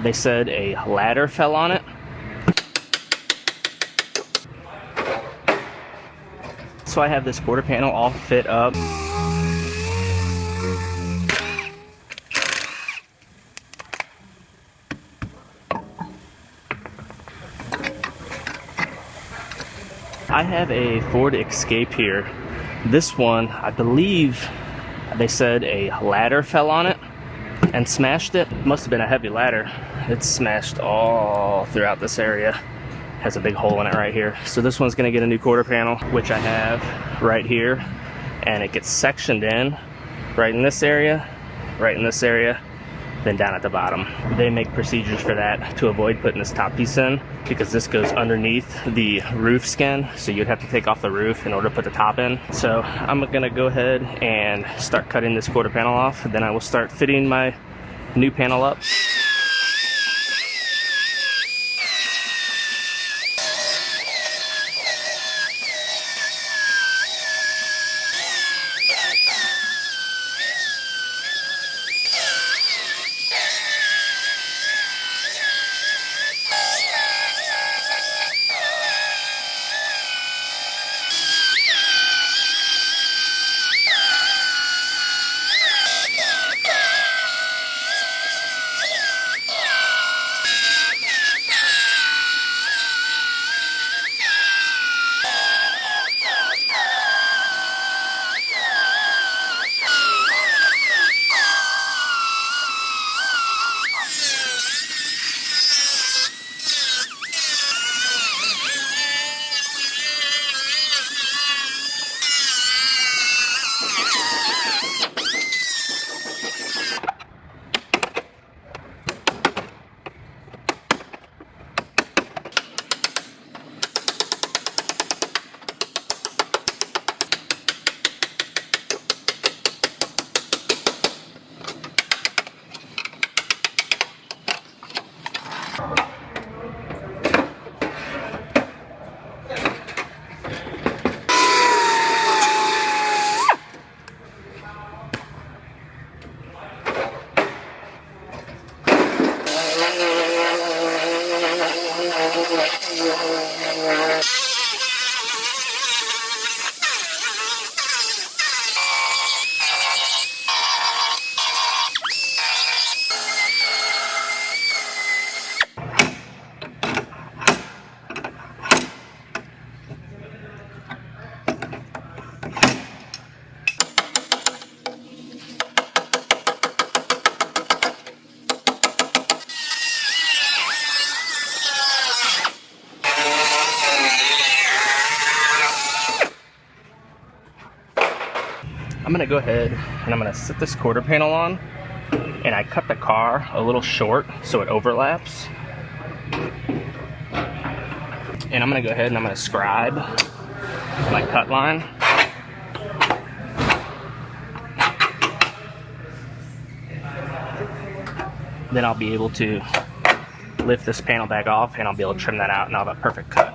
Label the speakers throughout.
Speaker 1: They said a ladder fell on it. So I have this quarter panel all fit up. I have a Ford Escape here. This one, I believe they said a ladder fell on it and smashed it. Must have been a heavy ladder. It's smashed all throughout this area. Has a big hole in it right here. So this one's gonna get a new quarter panel, which I have right here. And it gets sectioned in right in this area, then down at the bottom. They make procedures for that to avoid putting this top piece in, because this goes underneath the roof skin, so you'd have to take off the roof in order to put the top in. So I'm gonna go ahead and start cutting this quarter panel off, then I will start fitting my new panel up. I'm gonna go ahead and I'm gonna sit this quarter panel on, and I cut the car a little short so it overlaps. And I'm gonna go ahead and I'm gonna scribe my cut line. Then I'll be able to lift this panel back off and I'll be able to trim that out and I'll have a perfect cut.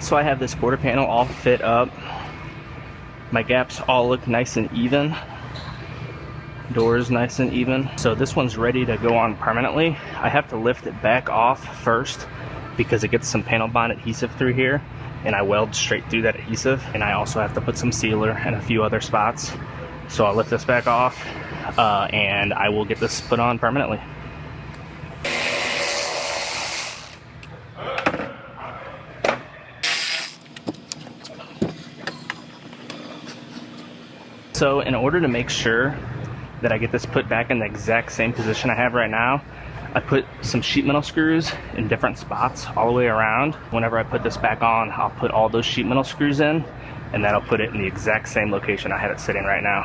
Speaker 1: So I have this quarter panel all fit up. My gaps all look nice and even. Doors nice and even. So this one's ready to go on permanently. I have to lift it back off first because it gets some panel bond adhesive through here, and I weld straight through that adhesive. And I also have to put some sealer and a few other spots. So I'll lift this back off and I will get this put on permanently. So in order to make sure that I get this put back in the exact same position I have right now, I put some sheet metal screws in different spots all the way around. Whenever I put this back on, I'll put all those sheet metal screws in, and that'll put it in the exact same location I have it sitting right now.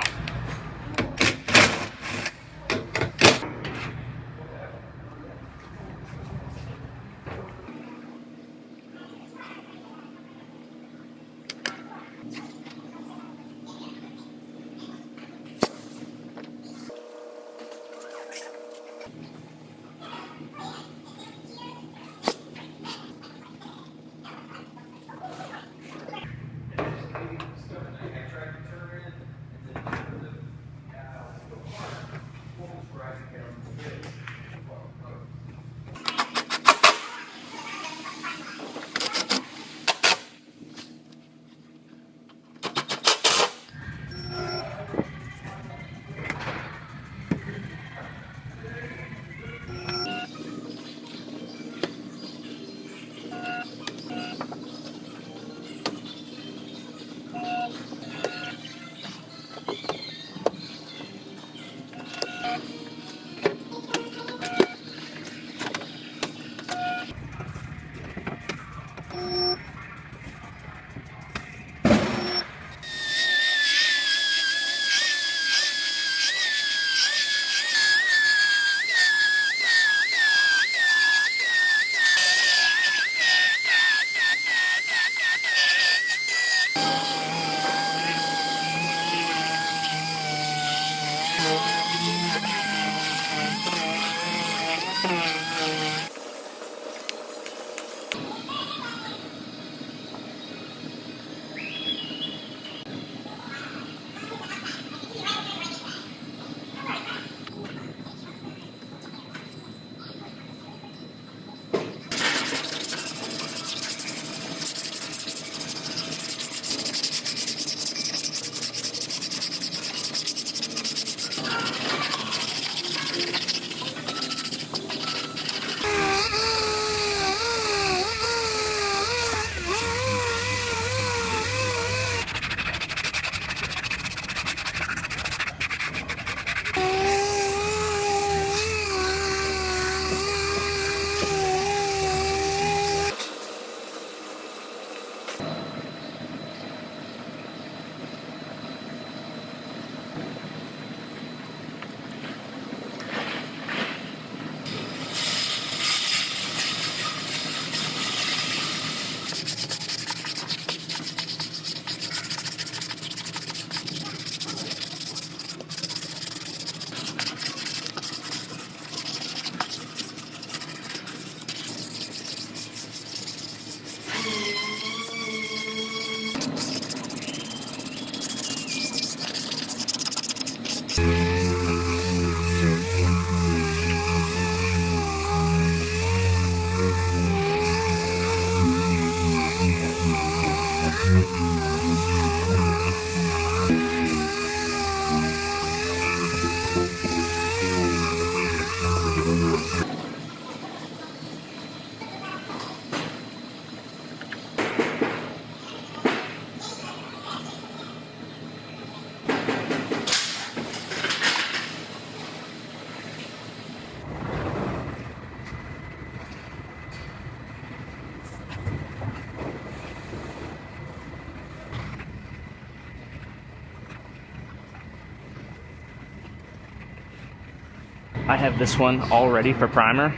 Speaker 1: I have this one all ready for primer.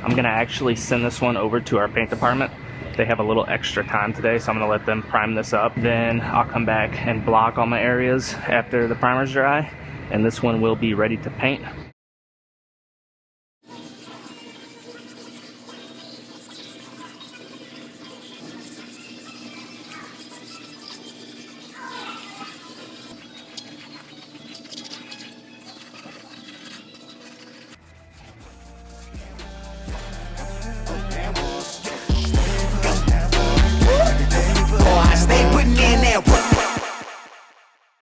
Speaker 1: I'm gonna actually send this one over to our paint department. They have a little extra time today, so I'm gonna let them prime this up. Then I'll come back and block all my areas after the primer's dry, and this one will be ready to paint.